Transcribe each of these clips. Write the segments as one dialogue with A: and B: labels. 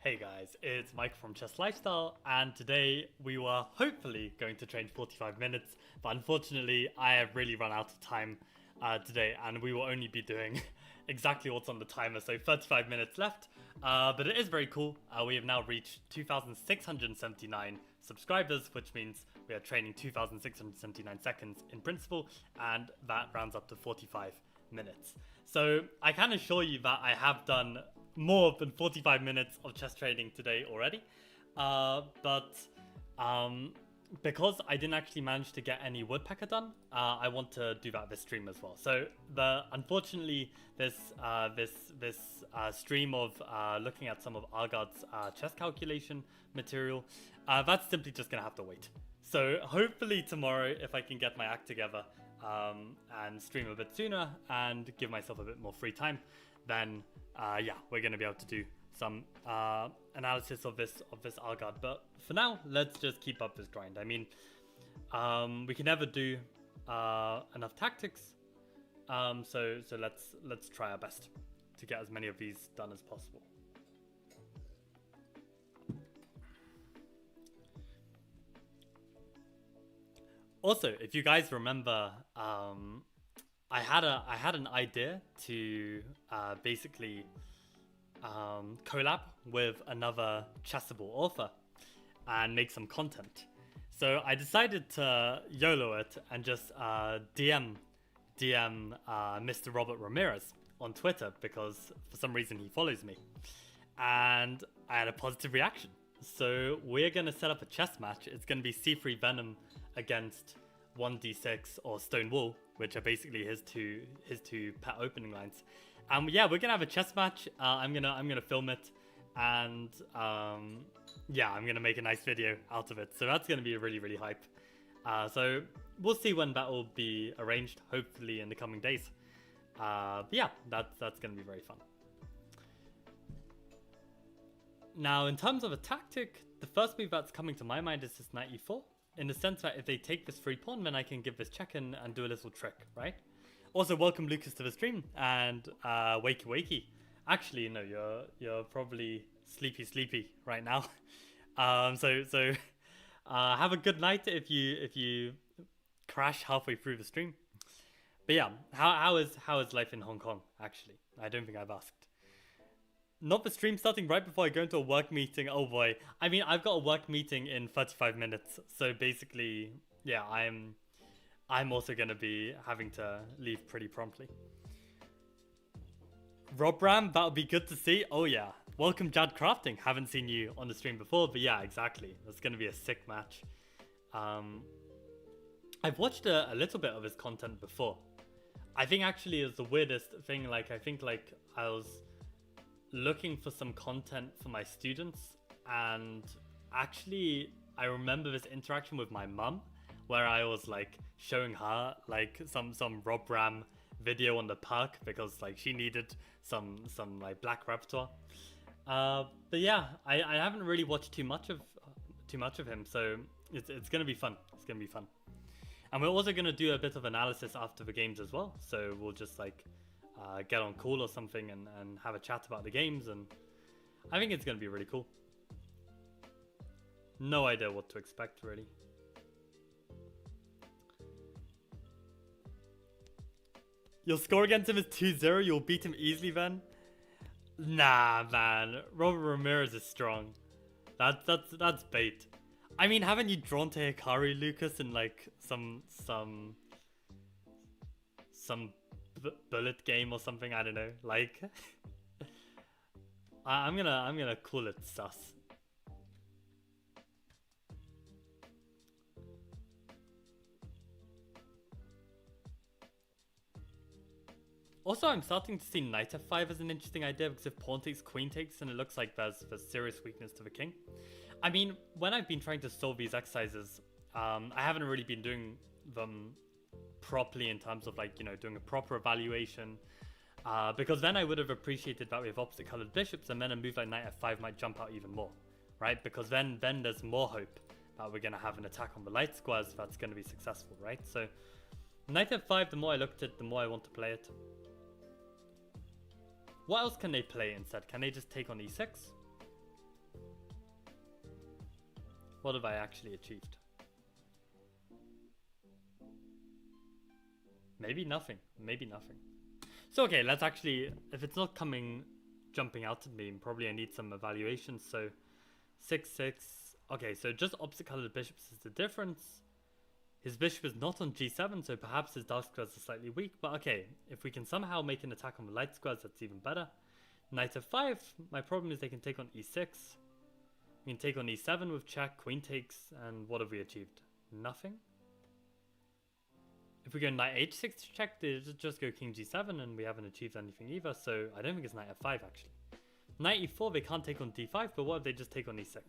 A: Hey guys, it's Mike from Chess Lifestyle, and today we were hopefully going to train 45 minutes, but unfortunately I have really run out of time today, and we will only be doing exactly what's on the timer, so 35 minutes left, but it is very cool. We have now reached 2,679 subscribers, which means we are training 2,679 seconds in principle, and that rounds up to 45 minutes. So I can assure you that I have done more than 45 minutes of chess training today already, but because I didn't actually manage to get any woodpecker done, I want to do that this stream as well. So unfortunately this stream of looking at some of Argard's chess calculation material, that's simply just gonna have to wait. So hopefully tomorrow, if I can get my act together and stream a bit sooner and give myself a bit more free time, then yeah, we're going to be able to do some analysis of this Argard. But for now, let's just keep up this grind. I mean, we can never do enough tactics, so let's try our best to get as many of these done as possible. Also, if you guys remember, I had an idea to basically collab with another chessable author and make some content. So I decided to YOLO it and just DM Mr. Robert Ramirez on Twitter, because for some reason he follows me, and I had a positive reaction. So we're gonna set up a chess match. It's gonna be C3 Venom against 1d6 or Stone Wall, which are basically his two pet opening lines. Yeah, we're gonna have a chess match. I'm gonna film it, and yeah, I'm gonna make a nice video out of it. So that's gonna be really hype. So we'll see when that will be arranged. Hopefully in the coming days. But yeah, that's gonna be very fun. Now, in terms of a tactic, the first move that's coming to my mind is this knight e4. In the sense that if they take this free pawn, then I can give this check and do a little trick, right? Also, welcome Lucas to the stream, and wakey. Actually, no, you're probably sleepy right now. So have a good night if you crash halfway through the stream. But yeah, how is life in Hong Kong? Actually, I don't think I've asked. Not the stream starting right before I go into a work meeting. Oh boy. I mean, I've got a work meeting in 35 minutes. So basically, yeah, I'm also going to be having to leave pretty promptly. Rob Ram, that would be good to see. Oh yeah. Welcome Jad Crafting. Haven't seen you on the stream before, but yeah, exactly. That's going to be a sick match. I've watched a little bit of his content before. I think actually it's the weirdest thing. Like, I think like I was looking for some content for my students, and actually I remember this interaction with my mum where I was like showing her like some Rob Ram video on the park, because like she needed some like black repertoire. But yeah, I haven't really watched too much of him, so it's gonna be fun. It's gonna be fun. And we're also gonna do a bit of analysis after the games as well, so we'll just like get on call or something and have a chat about the games, and I think it's going to be really cool. No idea what to expect, really. Your score against him is 2-0, you'll beat him easily then? Nah, man. Robert Ramirez is strong. That's bait. I mean, haven't you drawn to Hikari, Lucas, in like some bullet game or something? I don't know, like I'm gonna call it sus. Also, I'm starting to see knight f5 as an interesting idea, because if pawn takes, queen takes, and it looks like there's serious weakness to the king. I mean, when I've been trying to solve these exercises, I haven't really been doing them properly in terms of like, you know, doing a proper evaluation, because then I would have appreciated that we have opposite colored bishops, and then a move like knight f5 might jump out even more, right? Because then there's more hope that we're going to have an attack on the light squares that's going to be successful, right? So knight f5, the more I looked at it, the more I want to play it. What else can they play instead? Can they just take on e6? What have I actually achieved? Maybe nothing. Maybe nothing. So okay, let's actually, if it's not jumping out at me, probably I need some evaluation. So 6-6. Okay, so just opposite colored bishops is the difference. His bishop is not on g7, so perhaps his dark squares are slightly weak. But okay, if we can somehow make an attack on the light squares, that's even better. Knight f5. My problem is they can take on e6. We can take on e7 with check, queen takes, and what have we achieved? Nothing. If we go knight h6 to check, they just go king g7, and we haven't achieved anything either, so I don't think it's knight f5 actually. Knight e4, they can't take on d5, but what if they just take on e6?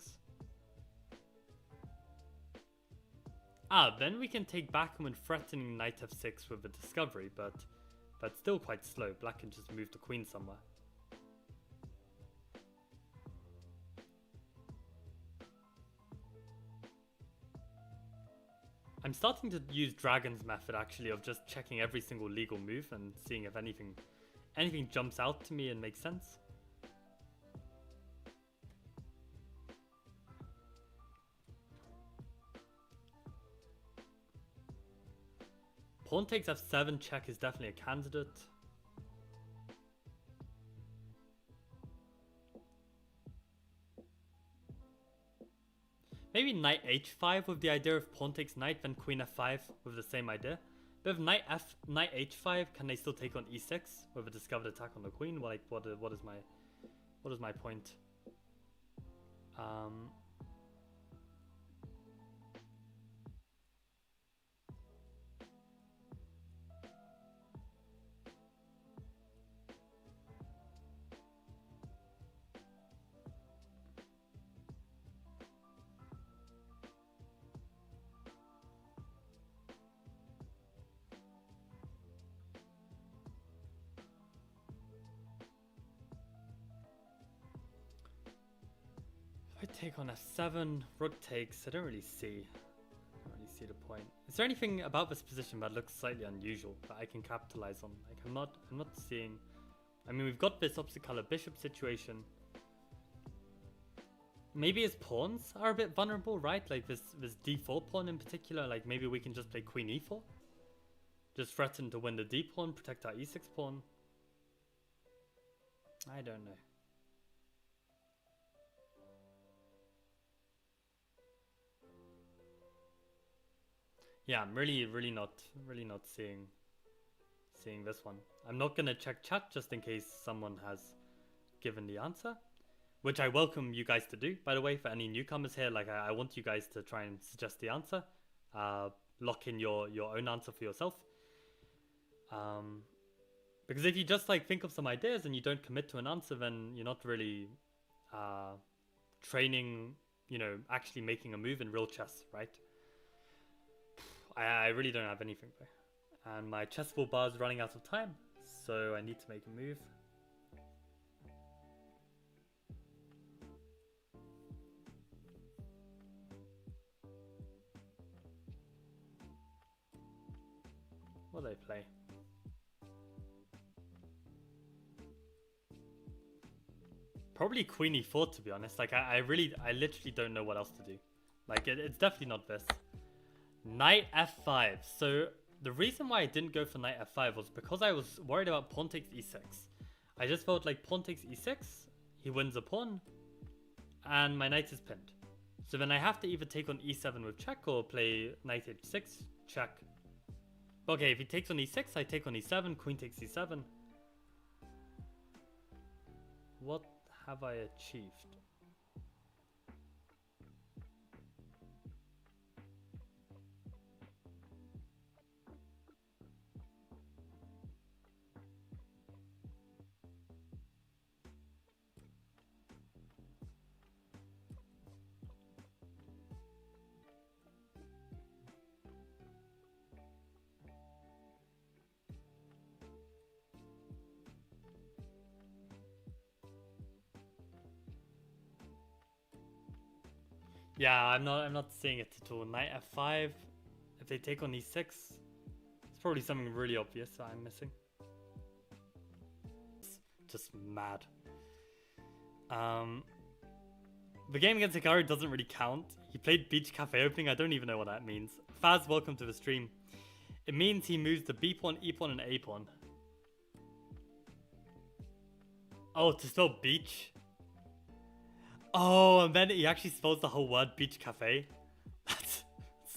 A: Then we can take back when threatening knight f6 with a discovery, but still quite slow. Black can just move the queen somewhere. I'm starting to use Dragon's method actually of just checking every single legal move and seeing if anything jumps out to me and makes sense. Pawn takes f7 check is definitely a candidate. Maybe knight h5 with the idea of pawn takes knight, then queen f5 with the same idea. But if knight h5, can they still take on e6 with a discovered attack on the queen? Like, what is my point? If I take on f7, rook takes, I don't really see the point. Is there anything about this position that looks slightly unusual that I can capitalize on? Like I'm not seeing. I mean, we've got this opposite color bishop situation. Maybe his pawns are a bit vulnerable, right? Like this d4 pawn in particular. Like maybe we can just play queen e4, just threaten to win the d pawn, protect our e6 pawn. I don't know. Yeah, I'm really not seeing this one. I'm not gonna check chat just in case someone has given the answer, which I welcome you guys to do, by the way. For any newcomers here, like I want you guys to try and suggest the answer, lock in your own answer for yourself. Because if you just like think of some ideas and you don't commit to an answer, then you're not really training, you know, actually making a move in real chess, right? I really don't have anything though. And my chessboard bar is running out of time, so I need to make a move. What do they play? Probably queen e4 to be honest. Like I literally don't know what else to do. Like it's definitely not this. Knight f5. So the reason why I didn't go for knight f5 was because I was worried about pawn takes e6. I just felt like pawn takes e6, he wins a pawn, and my knight is pinned. So then I have to either take on e7 with check or play knight h6, check. Okay, if he takes on e6, I take on e7, queen takes e7. What have I achieved? Yeah, I'm not seeing it at all. Knight f5. If they take on e6, it's probably something really obvious that I'm missing. It's just mad. The game against Hikaru doesn't really count. He played Beach Cafe opening. I don't even know what that means. Faz, welcome to the stream. It means he moves the B pawn, E pawn, and A pawn. Oh, to spell beach? Oh, and then he actually spells the whole word Beach Cafe. That's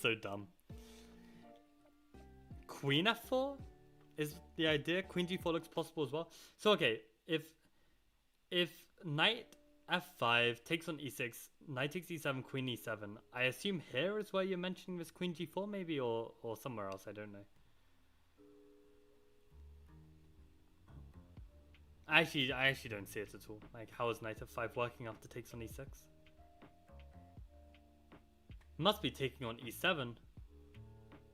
A: so dumb. Queen F4 is the idea. Queen G4 looks possible as well. So okay, if knight F5 takes on E6, knight takes E7, queen E7, I assume here is where you're mentioning this queen G4 maybe, or somewhere else, I don't know. I actually don't see it at all. Like, how is knight F5 working after takes on E6? Must be taking on E7,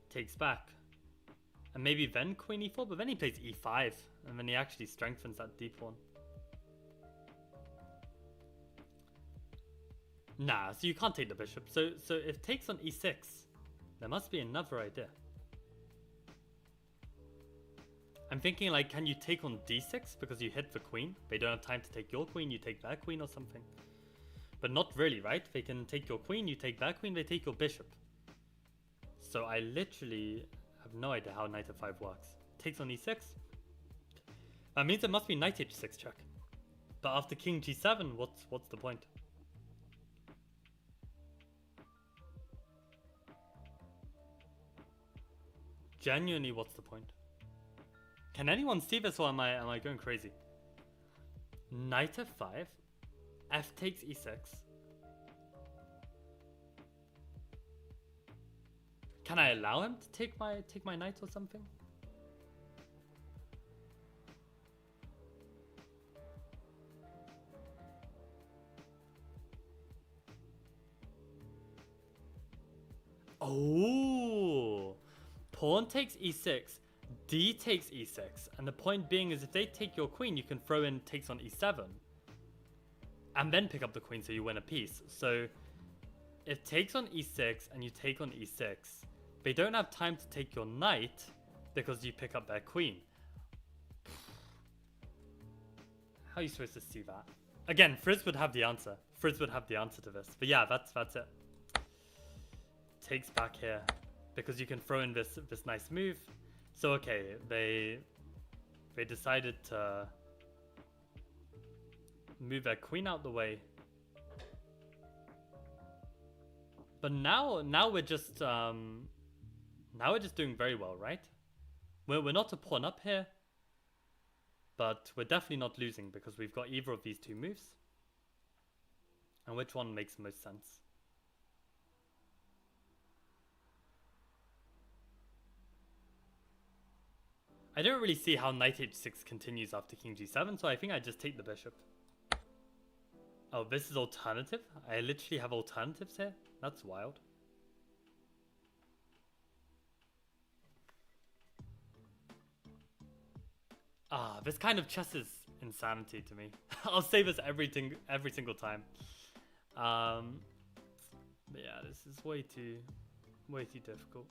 A: takes back, and maybe then queen E4, but then he plays E5, and then he actually strengthens that D pawn. Nah, so you can't take the bishop. So if takes on E6, there must be another idea. I'm thinking, like, can you take on D6 because you hit the queen? They don't have time to take your queen, you take their queen or something. But not really, right? They can take your queen, you take their queen, they take your bishop. So I literally have no idea how knight F5 works. Takes on E6. That means it must be knight H6 check. But after king G7, what's the point? Genuinely, what's the point? Can anyone see this, or am I going crazy? Knight F5, F takes E6. Can I allow him to take my knight or something? Oh, pawn takes E6. D takes E6, and the point being is if they take your queen, you can throw in takes on E7 and then pick up the queen so you win a piece. So if takes on E6 and you take on E6, they don't have time to take your knight because you pick up their queen. How are you supposed to see that? Again, Frizz would have the answer. Frizz would have the answer to this. But yeah, that's it. Takes back here because you can throw in this nice move. So okay, they decided to move their queen out the way. But now we're just doing very well, right? We're not a pawn up here, but we're definitely not losing because we've got either of these two moves. And which one makes the most sense? I don't really see how knight h6 continues after king g7, so I think I just take the bishop. Oh, this is alternative? I literally have alternatives here? That's wild. Ah, this kind of chess is insanity to me. I'll say this every single time. But yeah, this is way too difficult.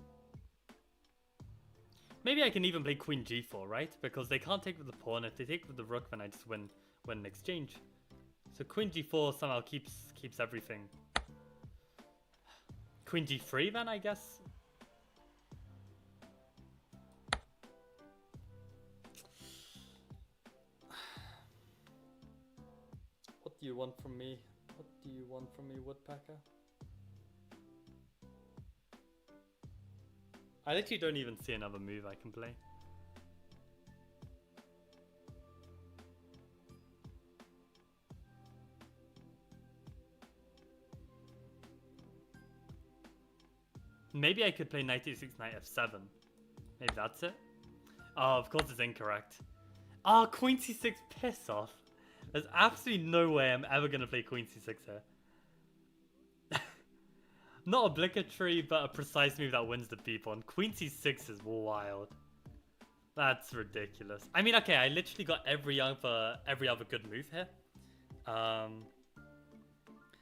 A: Maybe I can even play queen g4, right? Because they can't take with the pawn. If they take with the rook, then I just win an exchange. So queen g4 somehow keeps everything. Queen g3 then, I guess. What do you want from me? What do you want from me, woodpecker? I literally don't even see another move I can play. Maybe I could play knight e6, knight f7. Maybe that's it. Oh, of course it's incorrect. Oh, queen c6, piss off. There's absolutely no way I'm ever going to play queen c6 here. Not obligatory, but a precise move that wins the b pawn. Queen c6 is wild. That's ridiculous. I mean, okay, I literally got every other good move here.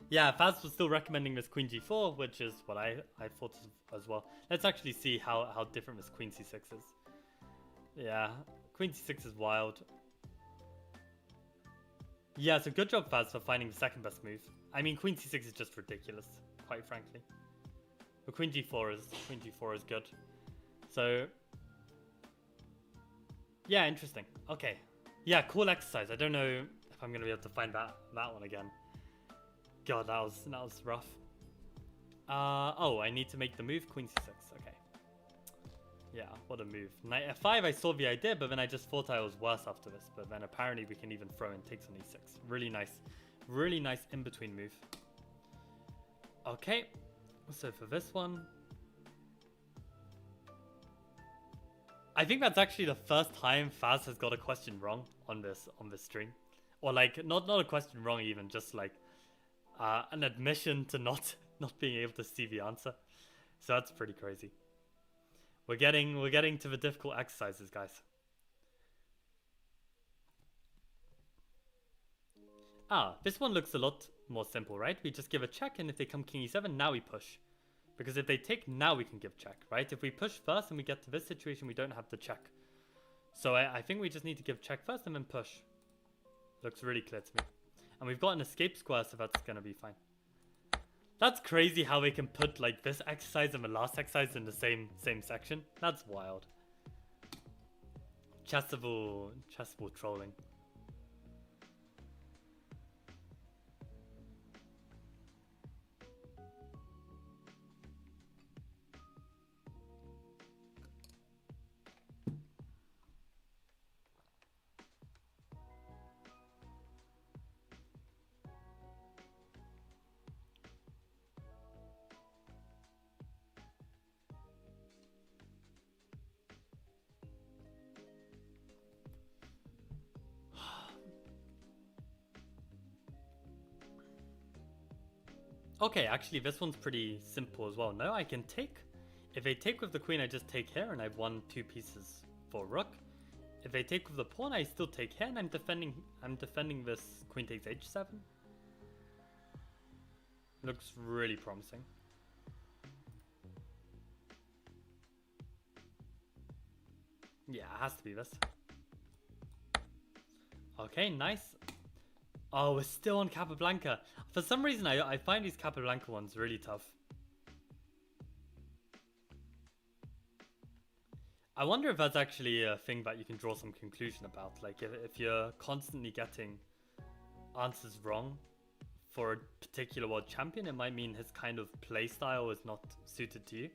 A: Yeah, Faz was still recommending this queen g4, which is what I thought as well. Let's actually see how different this queen c6 is. Yeah, queen c6 is wild. Yeah, so good job, Faz, for finding the second best move. I mean, queen c6 is just ridiculous, quite frankly. But queen g4 is good. So yeah, interesting. Okay. Yeah, cool exercise. I don't know if I'm gonna be able to find that one again. God, that was rough. Oh, I need to make the move queen c6. Okay. Yeah, what a move. Knight f5, I saw the idea, but then I just thought I was worse after this. But then apparently we can even throw in takes on e6. Really nice in-between move. Okay, so for this one, I think that's actually the first time Faz has got a question wrong on this stream. Or like, not a question wrong even, just like an admission to not being able to see the answer. So that's pretty crazy. We're getting to the difficult exercises, guys. This one looks a lot more simple, right? We just give a check, and if they come king e7, now we push. Because if they take, now we can give check, right? If we push first and we get to this situation, we don't have the check. So I think we just need to give check first and then push. Looks really clear to me. And we've got an escape square, so that's going to be fine. That's crazy how they can put like this exercise and the last exercise in the same section. That's wild. Chessable trolling. Okay, actually this one's pretty simple as well. No, I can take. If they take with the queen, I just take here and I've won 2 pieces for rook. If they take with the pawn, I still take here and I'm defending this queen takes h7. Looks really promising. Yeah, it has to be this. Okay, nice. Oh, we're still on Capablanca. For some reason, I find these Capablanca ones really tough. I wonder if that's actually a thing that you can draw some conclusion about. Like, if you're constantly getting answers wrong for a particular world champion, it might mean his kind of playstyle is not suited to you.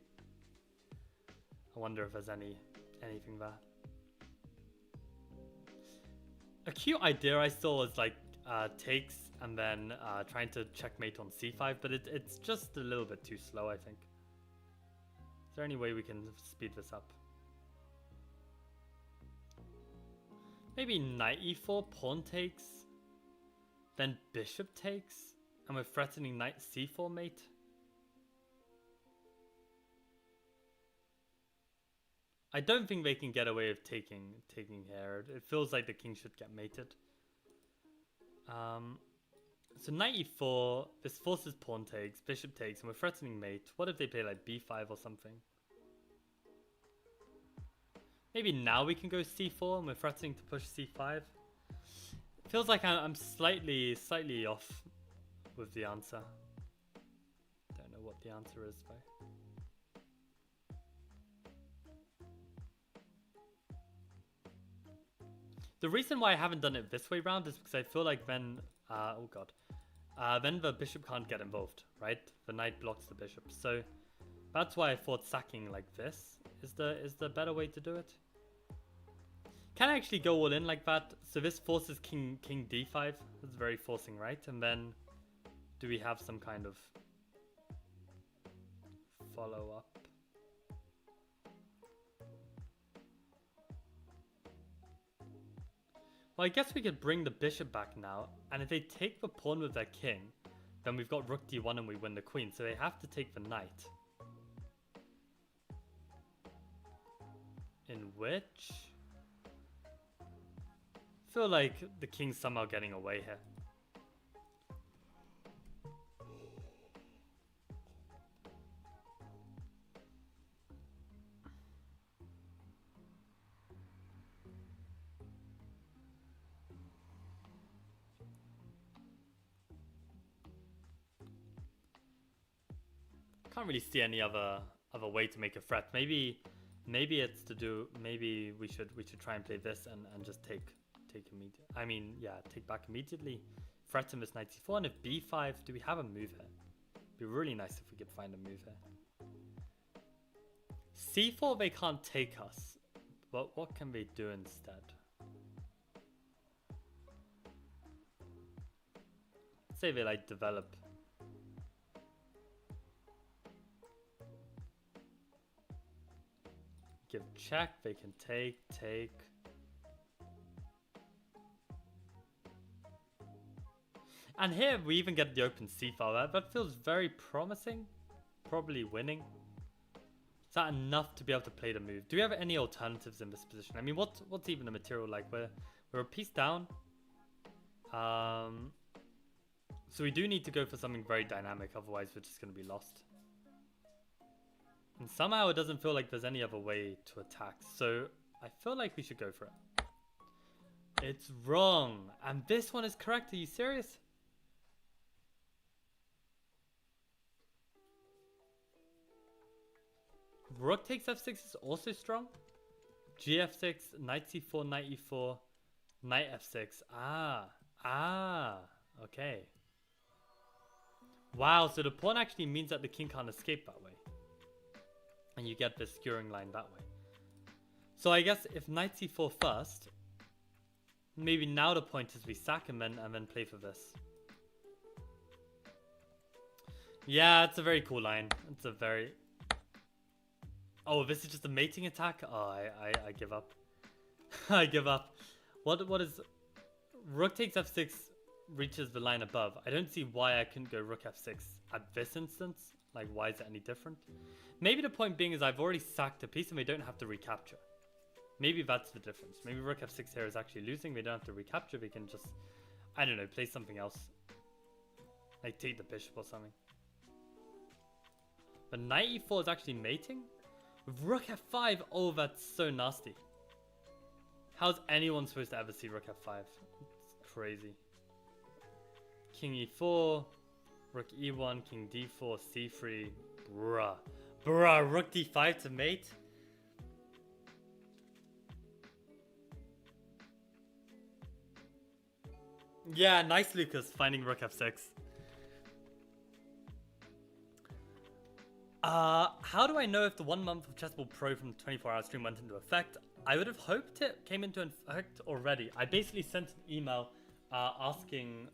A: I wonder if there's anything there. A cute idea I saw was like takes and then trying to checkmate on c5, but it's just a little bit too slow, I think. Is there any way we can speed this up? Maybe knight e4, pawn takes, then bishop takes, and we're threatening knight c4 mate. I don't think they can get away with taking here. It feels like the king should get mated. So knight e4, this forces pawn takes, bishop takes, and we're threatening mate. What if they play like b5 or something? Maybe now we can go c4 and we're threatening to push c5. It feels like I'm slightly off with the answer. Don't know what the answer is though. The reason why I haven't done it this way round is because I feel like then, oh god, then the bishop can't get involved, right? The knight blocks the bishop, so that's why I thought sacking like this is the better way to do it. Can I actually go all in like that? So this forces king d5. That's very forcing, right? And then do we have some kind of follow up? Well, I guess we could bring the bishop back now, and if they take the pawn with their king, then we've got rook d1 and we win the queen, so they have to take the knight. In which... I feel like the king's somehow getting away here. can't really see any other way to make a threat. Maybe it's to do. Maybe we should try and play this and just take immediate. I mean, yeah, take back immediately. Threat him with knight c4, and if b5, do we have a move here? It'd be really nice if we could find a move here. c4, they can't take us, but what can they do instead? Let's say they like develop. Give check, they can take. And here we even get the open c file. That feels very promising. Probably winning. Is that enough to be able to play the move? Do we have any alternatives in this position? I mean, what's even the material like? We're a piece down. So we do need to go for something very dynamic, otherwise we're just going to be lost. And somehow it doesn't feel like there's any other way to attack. So I feel like we should go for it. It's wrong. And this one is correct. Are you serious? Rook takes f6 is also strong. Gf6, knight c4, knight e4, knight f6. Okay. Wow, so the pawn actually means that the king can't escape that way. And you get this skewering line that way. So I guess if knight c4 first, maybe now the point is we sack him and then play for this. Yeah, it's a very cool line. It's a very... Oh, this is just a mating attack? Oh, I give up. I give up. What is... Rook takes f6 reaches the line above. I don't see why I couldn't go rook f6 at this instance. Like, why is it any different? Maybe the point being is I've already sacked a piece and we don't have to recapture. Maybe that's the difference. Maybe rook f6 here is actually losing. We don't have to recapture. We can just, I don't know, play something else. Like take the bishop or something. But knight e4 is actually mating? With rook f5, oh, that's so nasty. How's anyone supposed to ever see rook f5? It's crazy. King e4, rook e1, king d4, c3, bruh, rook d5 to mate? Yeah, nice Lucas, finding rook f6. How do I know if the 1 month of Chessable Pro from the 24-hour stream went into effect? I would have hoped it came into effect already. I basically sent an email asking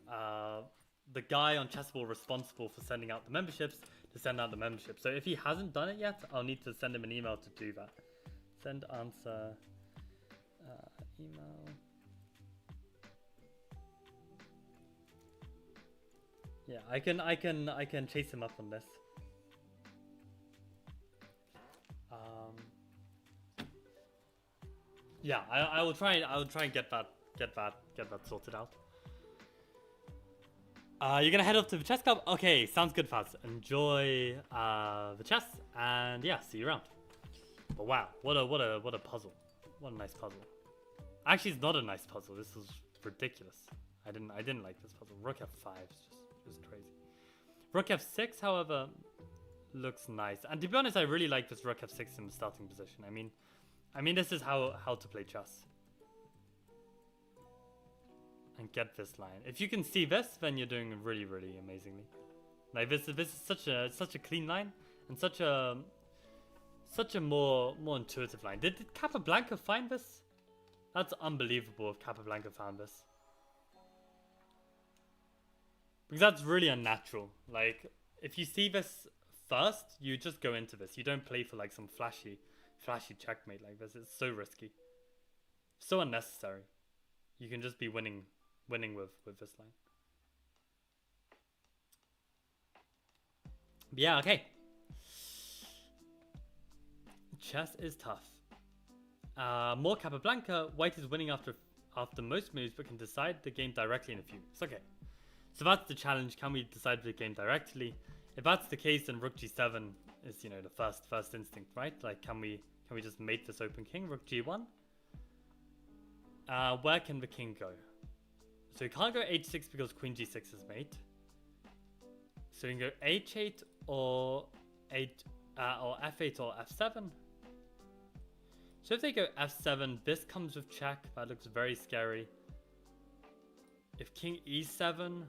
A: the guy on Chessable responsible for sending out the memberships to send out the membership. So if he hasn't done it yet, I'll need to send him an email to do that. Send answer email. Yeah, I can chase him up on this. Yeah, I will try and get that sorted out. You're gonna head off to the chess club? Okay, sounds good, Faz. Enjoy the chess, and yeah, see you around. But wow, what a puzzle! What a nice puzzle. Actually, it's not a nice puzzle. This is ridiculous. I didn't like this puzzle. Rook f5 is just crazy. Rook f6, however, looks nice. And to be honest, I really like this rook f6 in the starting position. I mean, this is how to play chess. And get this line. If you can see this, then you're doing really, really amazingly. Like this is such a clean line and such a more intuitive line. Did Capablanca find this? That's unbelievable if Capablanca found this. Because that's really unnatural. Like, if you see this first, you just go into this. You don't play for like some flashy checkmate like this. It's so risky. So unnecessary. You can just be winning with this line. But yeah, okay. Chess is tough. More Capablanca. White is winning after most moves, but can decide the game directly in a few. It's okay. So that's the challenge. Can we decide the game directly? If that's the case, then rook g7 is, you know, the first instinct, right? Like, can we just mate this open king? Rook g1. Where can the king go? So we can't go h6 because queen g6 is mate. So we can go h8 or F8 or F8 or F7. So if they go F7, this comes with check. That looks very scary. If King E7,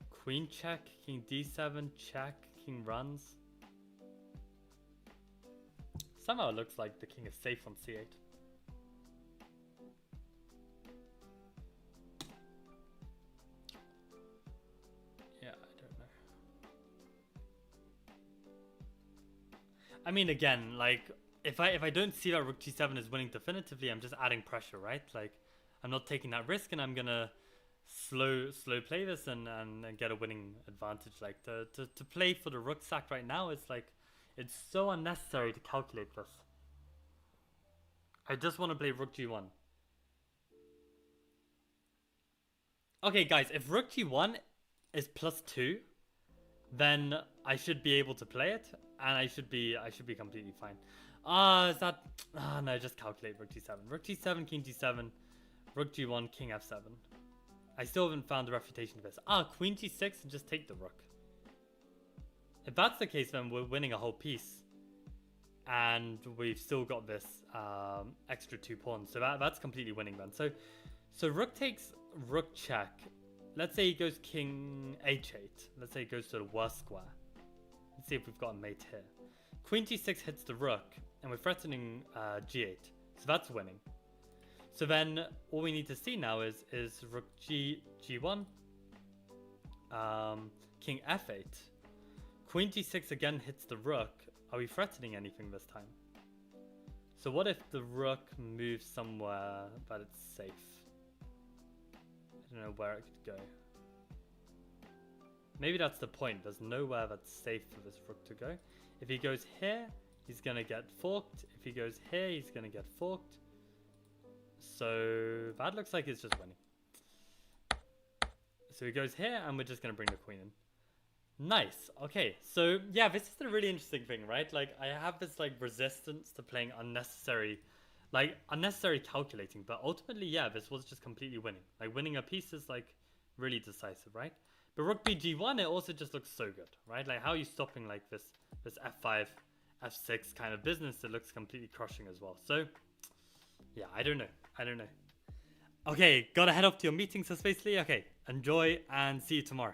A: Queen check, King D7 check, King runs. Somehow it looks like the king is safe on C8. Yeah, I don't know. I mean, again, like if I don't see that Rook G7 is winning definitively, I'm just adding pressure, right? Like I'm not taking that risk, and I'm gonna slow play this and get a winning advantage. Like to play for the rook sack right now is like, it's so unnecessary to calculate this. I just want to play Rook G1. Okay, guys, if Rook G1 is +2, then I should be able to play it, and I should be completely fine. Is that? No, just calculate Rook G7. Rook G7, King G7, Rook G1, King F7. I still haven't found the refutation of this. Queen G6 and just take the rook. If that's the case, then we're winning a whole piece. And we've still got this extra 2 pawns. So that's completely winning then. So rook takes rook check. Let's say he goes king h8. Let's say he goes to the worst square. Let's see if we've got a mate here. Queen G6 hits the rook. And we're threatening G8. So that's winning. So then all we need to see now is rook G1, king F8, Queen G6 again hits the rook. Are we threatening anything this time? So what if the rook moves somewhere that it's safe? I don't know where it could go. Maybe that's the point. There's nowhere that's safe for this rook to go. If he goes here, he's gonna get forked. If he goes here, he's gonna get forked. So that looks like it's just winning. So he goes here, and we're just going to bring the queen in. Nice. Okay, so yeah, this is the really interesting thing, right? Like I have this like resistance to playing unnecessary calculating, but ultimately, yeah, this was just completely winning. Like winning a piece is like really decisive, right? But rook bg1, it also just looks so good, right? Like how are you stopping like this f5, f6 kind of business? It looks completely crushing as well. So yeah, I don't know. Okay, gotta head off to your meeting, so Spacely. Okay, enjoy and see you tomorrow.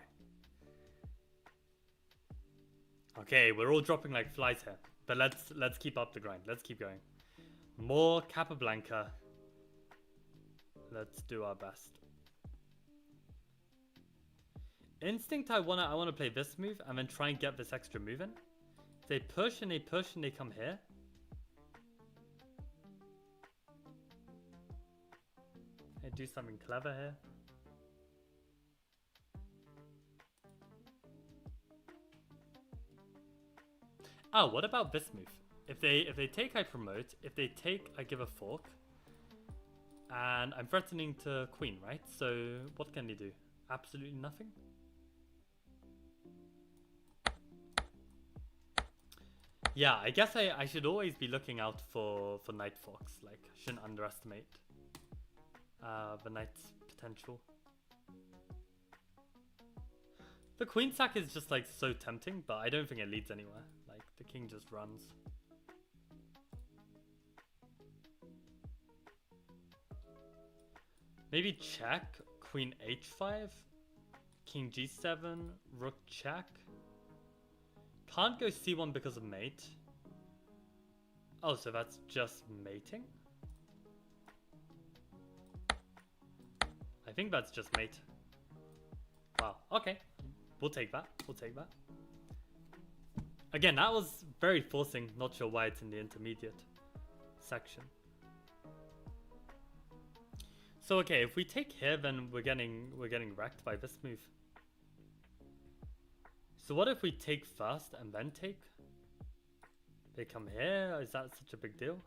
A: Okay, we're all dropping like flies here, but let's keep up the grind. Let's keep going. More Capablanca. Let's do our best. Instinct, I wanna play this move and then try and get this extra move in. If they push and they come here. I do something clever here. What about this move? If they take, I promote. If they take, I give a fork. And I'm threatening to queen, right? So what can they do? Absolutely nothing. Yeah, I guess I should always be looking out for knight forks. Like, I shouldn't underestimate the knight's potential. The queen sack is just like so tempting, but I don't think it leads anywhere. Like the king just runs. Maybe check, queen h5, king g7, rook check. Can't go c1 because of mate. Oh, so that's just mating? I think that's just mate. Wow, okay. We'll take that. We'll take that. Again, that was very forcing. Not sure why it's in the intermediate section. So okay, if we take here, then we're getting wrecked by this move. So what if we take first and then take? They come here. Is that such a big deal?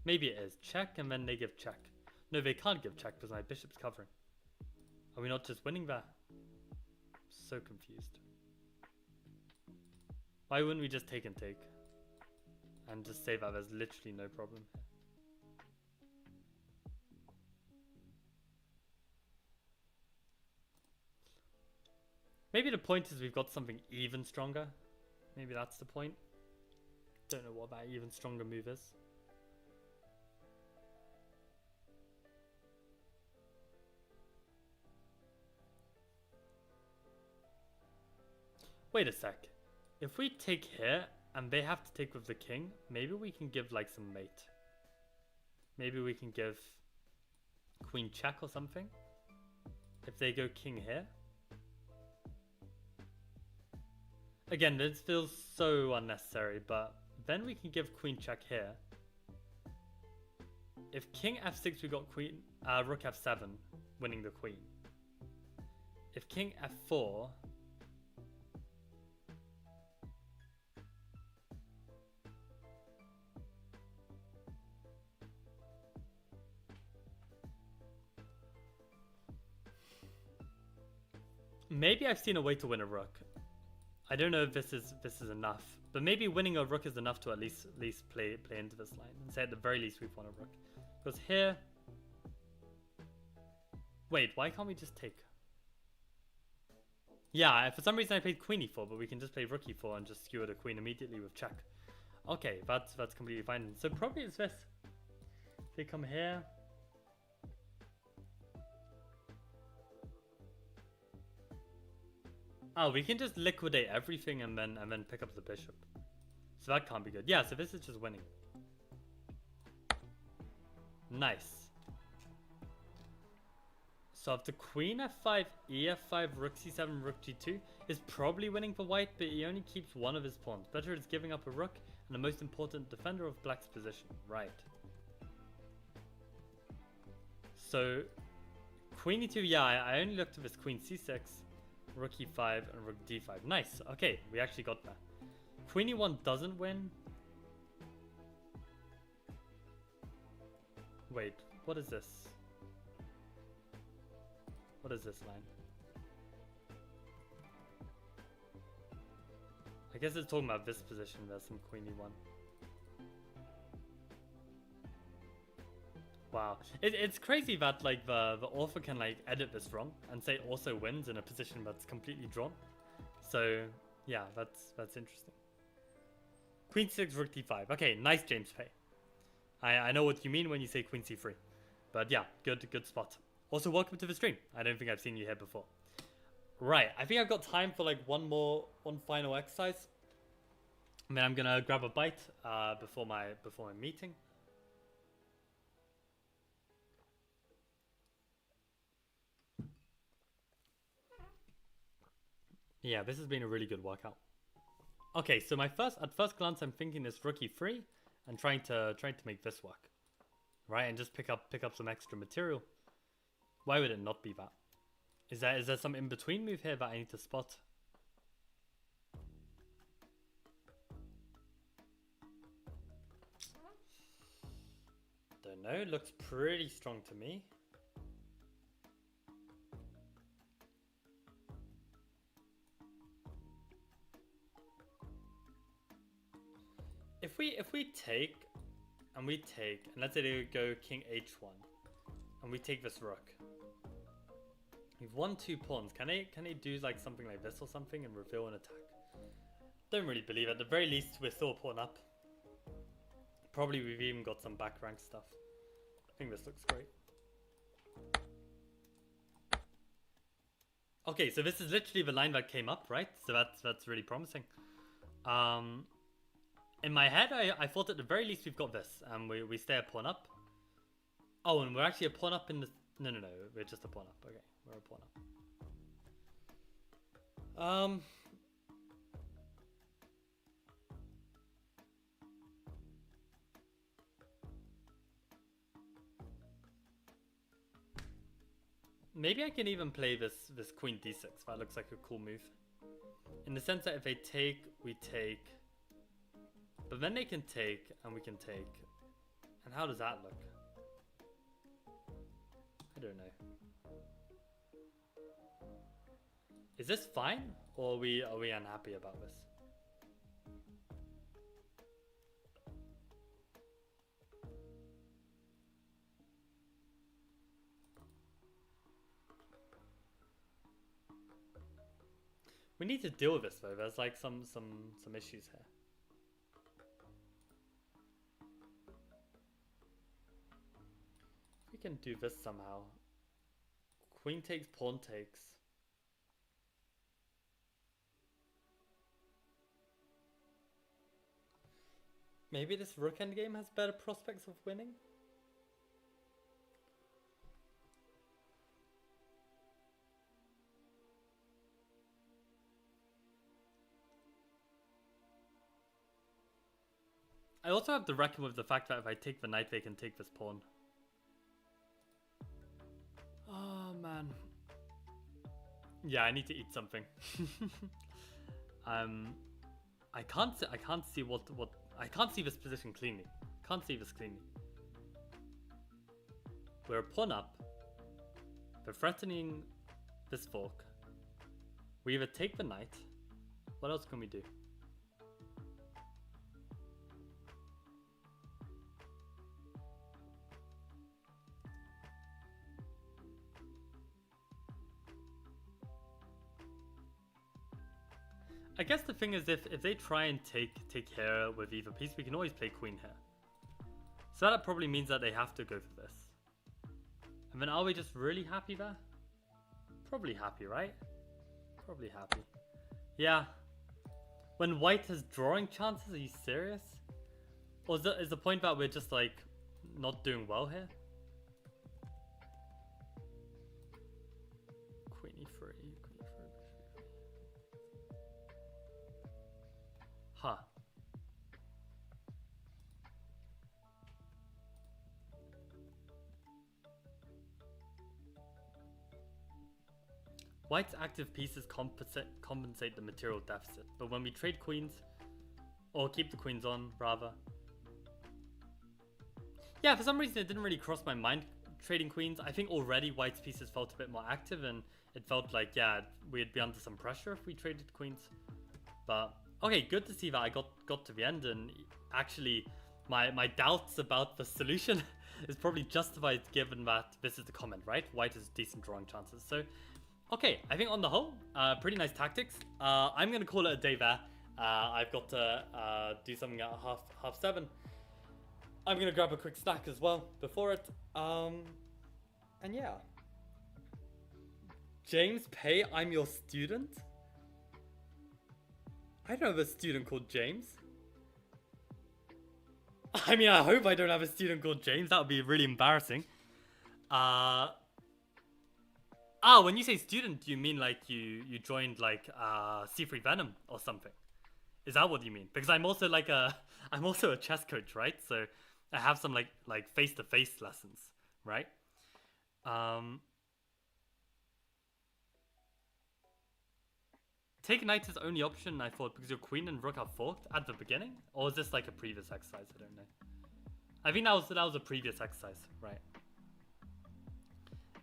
A: Maybe it is. Check and then they give check. No, they can't give check because my bishop's covering. Are we not just winning there? So confused. Why wouldn't we just take and take? And just say that there's literally no problem here. Maybe the point is we've got something even stronger. Maybe that's the point. Don't know what that even stronger move is. Wait a sec. If we take here and they have to take with the king, maybe we can give like some mate. Maybe we can give queen check or something. If they go king here. Again, this feels so unnecessary, but then we can give queen check here. If king f6, we got queen, rook f7, winning the queen. If king f4, maybe I've seen a way to win a rook. I don't know if this is enough, but maybe winning a rook is enough to at least play into this line and say at the very least we've won a rook. Because here, wait, why can't we just take? Yeah, for some reason I played queen e4, but we can just play rook e4 and just skewer the queen immediately with check. Okay, that's completely fine. So probably it's this. They come here. Oh, we can just liquidate everything and then pick up the bishop. So that can't be good. Yeah, so this is just winning. Nice. So after queen f5, e f5, rook c7, rook g2 is probably winning for white, but he only keeps one of his pawns. Better is giving up a rook and the most important defender of black's position. Right. So queen e2, yeah, I only looked at this queen c6. Rook e5 and rook d5. Nice. Okay, we actually got that. Queen e1 doesn't win. Wait, what is this? What is this line? I guess it's talking about this position. There's some queen e1. Wow, it's crazy that like the author can like edit this wrong and say also wins in a position that's completely drawn. So yeah, that's interesting. Queen c6, rook d5. Okay, nice James Pay. I know what you mean when you say queen c3, but yeah, good spot. Also, welcome to the stream. I don't think I've seen you here before. Right, I think I've got time for like one final exercise. And then I'm gonna grab a bite before my meeting. Yeah, this has been a really good workout. Okay, so at first glance, I'm thinking this rook e3 and trying to make this work, right? And just pick up some extra material. Why would it not be that? Is there some in between move here that I need to spot? Don't know. It looks pretty strong to me. If we take, and let's say they go king h1, and we take this rook. We've won 2 pawns. Can they do like something like this or something and reveal an attack? Don't really believe it. At the very least, we're still a pawn up. Probably we've even got some back rank stuff. I think this looks great. Okay, so this is literally the line that came up, right? So that's really promising. In my head, I thought at the very least we've got this, and we stay a pawn up. Oh, and we're actually a pawn up in the... No, we're just a pawn up. Okay, we're a pawn up. Maybe I can even play this queen d6. That looks like a cool move. In the sense that if they take, we take. But then they can take, and we can take. And how does that look? I don't know. Is this fine? Or are we unhappy about this? We need to deal with this though. There's like some issues here. We can do this somehow. Queen takes, pawn takes. Maybe this rook endgame has better prospects of winning? I also have to reckon with the fact that if I take the knight, they can take this pawn. Oh man. Yeah, I need to eat something. I can't see what I can't see this position cleanly. Can't see this cleanly. We're a pawn up. They're threatening this fork. We either take the knight. What else can we do? I guess the thing is, if they try and take here with either piece, we can always play queen here. So that probably means that they have to go for this. And then are we just really happy there? Probably happy, right? Probably happy. Yeah. When white has drawing chances, are you serious? Or is the point that we're just like not doing well here? Queen e3. Huh. White's active pieces compensate the material deficit, but when we trade queens, or keep the queens on, rather. Yeah, for some reason it didn't really cross my mind trading queens. I think already white's pieces felt a bit more active, and it felt like, yeah, we'd be under some pressure if we traded queens. But okay, good to see that I got to the end, and actually my doubts about the solution is probably justified given that this is the comment, right? White has decent drawing chances. So, okay, I think on the whole, pretty nice tactics. I'm going to call it a day there. I've got to do something at half 7. I'm going to grab a quick snack as well before it. And yeah. James Pay, I'm your student? I don't have a student called James. I mean, I hope I don't have a student called James. That would be really embarrassing. When you say student, do you mean like you joined like C3 Venom or something? Is that what you mean? Because I'm also like I'm also a chess coach, right? So I have some like face-to-face lessons, right? Take knight is only option, I thought, because your queen and rook are forked at the beginning? Or is this like a previous exercise? I don't know. I think that was a previous exercise, right?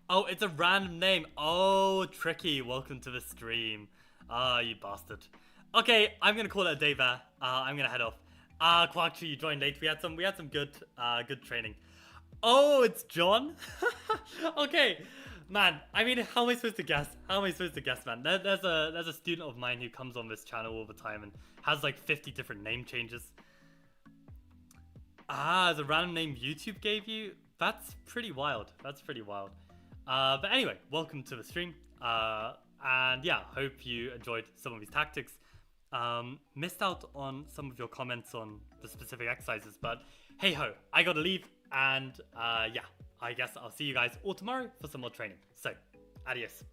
A: Oh, it's a random name. Oh, tricky. Welcome to the stream. Ah, you bastard. Okay, I'm gonna call it a day there. I'm gonna head off. Quacktree, you joined late. We had some good training. Oh, it's John. Okay. Man, I mean, how am I supposed to guess? How am I supposed to guess, man? There's a student of mine who comes on this channel all the time and has like 50 different name changes. The random name YouTube gave you? That's pretty wild. That's pretty wild. But anyway, welcome to the stream. And yeah, hope you enjoyed some of these tactics. Missed out on some of your comments on the specific exercises, but hey ho, I gotta leave. And yeah, I guess I'll see you guys all tomorrow for some more training. So, adios.